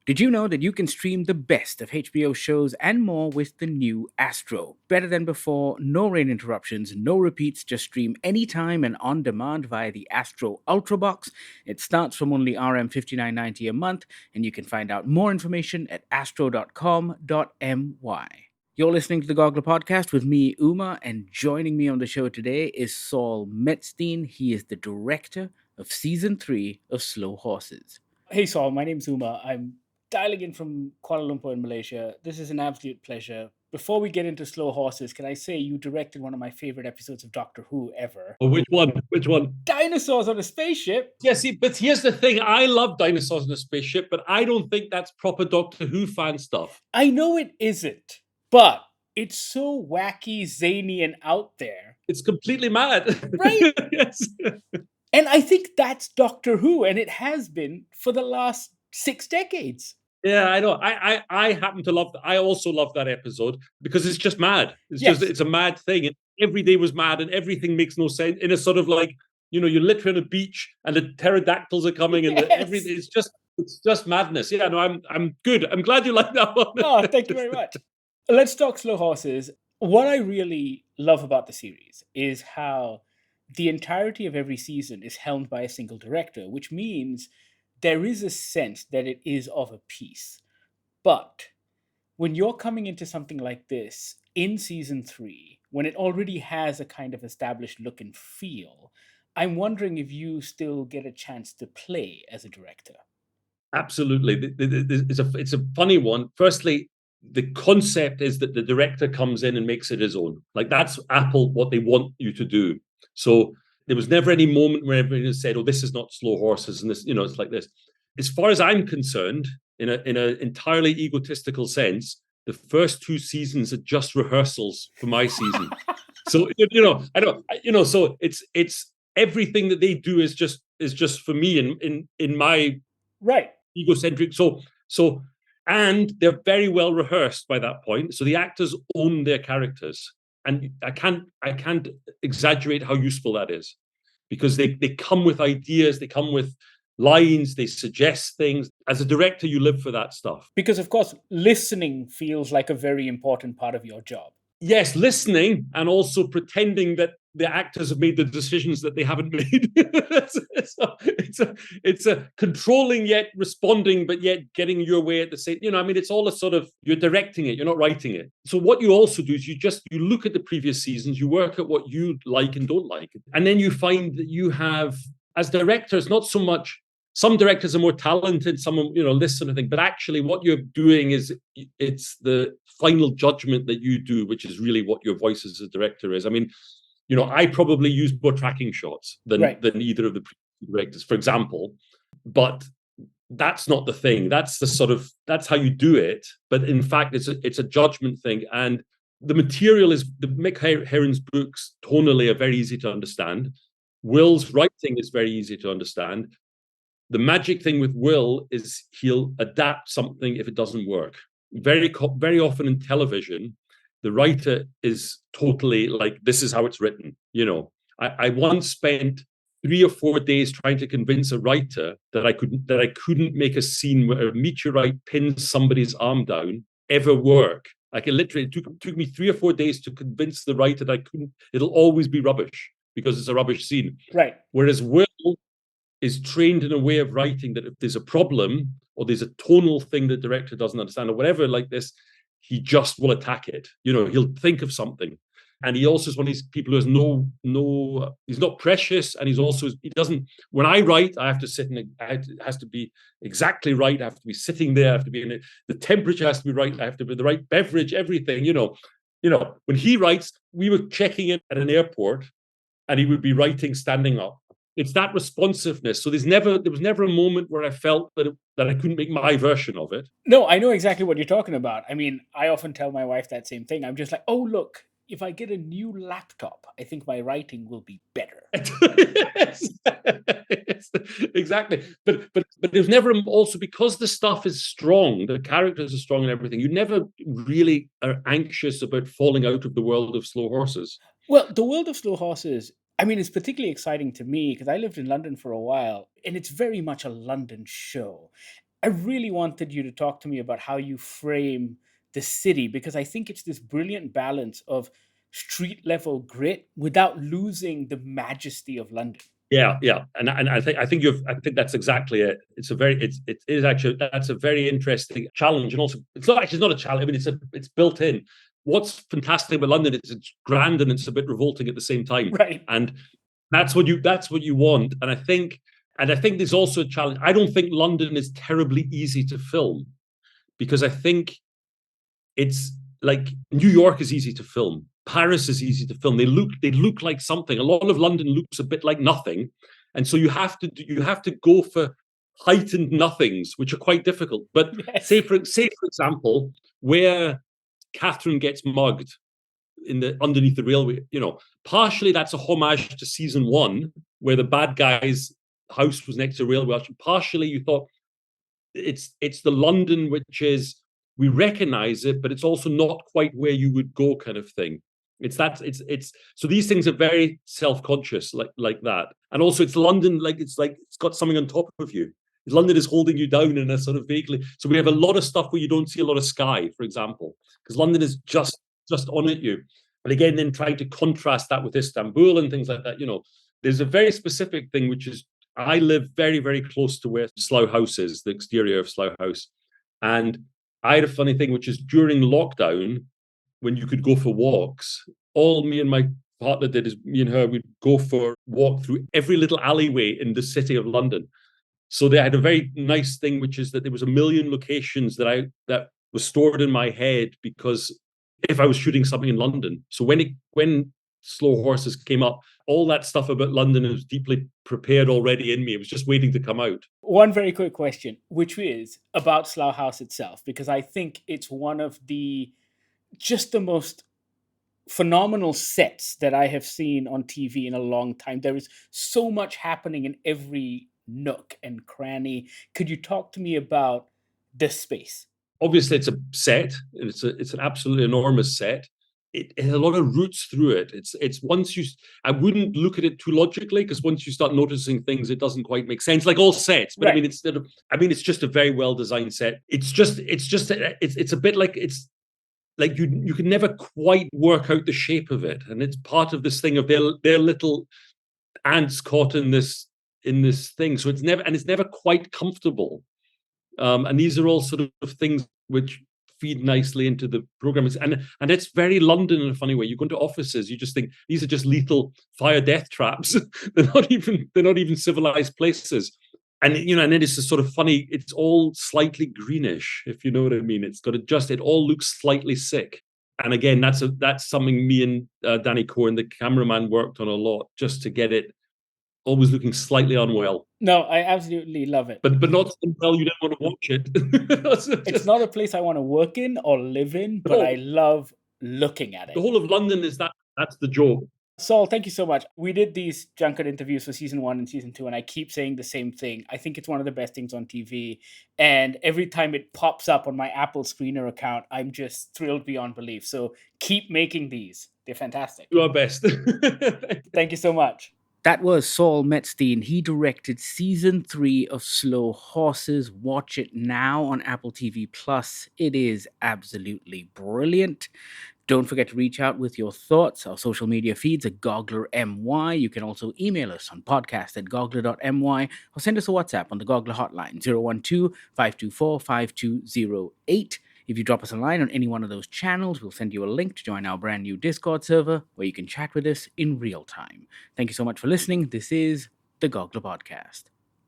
Did you know that you can stream the best of HBO shows and more with the new Astro? Better than before, no rain interruptions, no repeats, just stream anytime and on demand via the Astro Ultra Box. It starts from only RM59.90 a month, and you can find out more information at astro.com.my. You're listening to the Goggler Podcast with me, Uma, and joining me on the show today is Saul Metzstein. He is the director of Season 3 of Slow Horses. Hey, Saul, my name's Uma. I'm dialing in from Kuala Lumpur in Malaysia. This is an absolute pleasure. Before we get into Slow Horses, can I say you directed one of my favorite episodes of Doctor Who ever? Oh, which one? Which one? Dinosaurs on a Spaceship. Yeah, see, but here's the thing. I love Dinosaurs on a Spaceship, but I don't think that's proper Doctor Who fan stuff. I know it isn't, but it's so wacky, zany, and out there. It's completely mad. Right? Yes. And I think that's Doctor Who, and it has been for the last 6 decades. Yeah, I know. I happen to love that. I also love that episode because it's just mad. It's a mad thing. And every day was mad and everything makes no sense. In a sort of like, you're literally on a beach and the pterodactyls are coming and everything. It's just madness. Yeah, no, I'm good. I'm glad you like that one. Oh, thank you very much. Let's talk Slow Horses. What I really love about the series is how the entirety of every season is helmed by a single director, which means there is a sense that it is of a piece. But when you're coming into something like this in season 3, when it already has a kind of established look and feel, I'm wondering if you still get a chance to play as a director. Absolutely. It's a funny one. Firstly, the concept is that the director comes in and makes it his own. Like that's Apple, what they want you to do. So there was never any moment where everyone said, "Oh, this is not Slow Horses," and this, it's like this. As far as I'm concerned, in an entirely egotistical sense, the first 2 seasons are just rehearsals for my season. So I don't, so it's everything that they do is just for me in my right egocentric. So and they're very well rehearsed by that point. So the actors own their characters. And I can't exaggerate how useful that is, because they come with ideas, they come with lines, they suggest things. As a director, you live for that stuff. Because, of course, listening feels like a very important part of your job. Yes, listening and also pretending that the actors have made the decisions that they haven't made. it's a controlling yet responding, but yet getting your way at the same. It's all a sort of, you're directing it, you're not writing it. So what you also do is you look at the previous seasons, you work at what you like and don't like, and then you find that you have, as directors, not so much. Some directors are more talented, some, this sort of thing. But actually what you're doing is it's the final judgment that you do, which is really what your voice as a director is. I mean, I probably use more tracking shots than either of the directors, for example. But that's not the thing. That's how you do it. But in fact, it's a judgment thing. And the material is, the Mick Herron's books tonally are very easy to understand. Will's writing is very easy to understand. The magic thing with Will is he'll adapt something if it doesn't work. Very often in television, the writer is totally like, this is how it's written. I once spent 3 or 4 days trying to convince a writer that I couldn't make a scene where a meteorite pins somebody's arm down ever work. Like it literally took me 3 or 4 days to convince the writer that I couldn't. It'll always be rubbish because it's a rubbish scene. Right. Whereas Will is trained in a way of writing that if there's a problem or there's a tonal thing the director doesn't understand or whatever like this, he just will attack it. He'll think of something. And he also is one of these people who has he's not precious. And he doesn't, when I write, I have to sit in it has to be exactly right. I have to be sitting there. I have to be in it. The temperature has to be right. I have to be the right beverage, everything, when he writes, we were checking in at an airport and he would be writing standing up. It's that responsiveness. So there was never a moment where I felt that I couldn't make my version of it. No, I know exactly what you're talking about. I mean, I often tell my wife that same thing. I'm just like, oh, look, if I get a new laptop, I think my writing will be better. Yes, exactly. But there's never also, because the stuff is strong, the characters are strong and everything, you never really are anxious about falling out of the world of Slow Horses. Well, the world of Slow Horses, I mean, it's particularly exciting to me because I lived in London for a while, and it's very much a London show. I really wanted you to talk to me about how you frame the city, because I think it's this brilliant balance of street level grit without losing the majesty of London. Yeah, yeah, and I think that's exactly it. It is actually that's a very interesting challenge, and also it's not a challenge. I mean, it's built in. What's fantastic about London is it's grand and it's a bit revolting at the same time, Right. and that's what you want. And I think there's also a challenge. I don't think London is terribly easy to film because I think it's like New York is easy to film. Paris is easy to film. They look like something. A lot of London looks a bit like nothing, and so you have to go for heightened nothings, which are quite difficult. But Yes. say for example, where Catherine gets mugged in the underneath the railway, partially that's a homage to season one, where the bad guy's house was next to a railway. Partially, you thought it's the London which is we recognize it, but it's also not quite where you would go, kind of thing. It's so these things are very self-conscious, like that, and also it's London, like it's got something on top of you. London is holding you down in a sort of vaguely. So we have a lot of stuff where you don't see a lot of sky, for example, because London is just on at you. And again, then trying to contrast that with Istanbul and things like that. There's a very specific thing which is I live very, very close to where Slough House is, the exterior of Slough House. And I had a funny thing, which is during lockdown, when you could go for walks, all me and my partner did is me and her would go for walk through every little alleyway in the city of London. So they had a very nice thing, which is that there was a million locations that was stored in my head because if I was shooting something in London. So when Slow Horses came up, all that stuff about London was deeply prepared already in me. It was just waiting to come out. One very quick question, which is about Slough House itself, because I think it's one of the most phenomenal sets that I have seen on TV in a long time. There is so much happening in every nook and cranny. Could you talk to me about this space? Obviously, it's a set. It's an absolutely enormous set. It has a lot of roots through it. It's once you, I wouldn't look at it too logically because once you start noticing things, it doesn't quite make sense. Like all sets, but Right. it's just a very well designed set. It's a bit like it's like you can never quite work out the shape of it, and it's part of this thing of their little ants caught in this thing. So it's never quite comfortable. And these are all sort of things which feed nicely into the program. And it's very London in a funny way. You go into offices, you just think these are just lethal fire death traps. they're not even civilized places. And and then it's just sort of funny. It's all slightly greenish, if you know what I mean. It all looks slightly sick. And again, that's something me and Danny Cohen, the cameraman, worked on a lot, just to get it always looking slightly unwell. No, I absolutely love it. But not so well you don't want to watch it. It's not a place I want to work in or live in, but I love looking at it. The whole of London is that's the joke. Saul, thank you so much. We did these junket interviews for season 1 and season 2, and I keep saying the same thing. I think it's one of the best things on TV. And every time it pops up on my Apple Screener account, I'm just thrilled beyond belief. So keep making these. They're fantastic. Do our best. Thank you so much. That was Saul Metzstein. He directed season 3 of Slow Horses. Watch it now on Apple TV Plus. It is absolutely brilliant. Don't forget to reach out with your thoughts. Our social media feeds are GogglerMY. You can also email us on podcast@goggler.my or send us a WhatsApp on the Goggler hotline 012-524-5208. If you drop us a line on any one of those channels, we'll send you a link to join our brand new Discord server where you can chat with us in real time. Thank you so much for listening. This is the Goggler Podcast.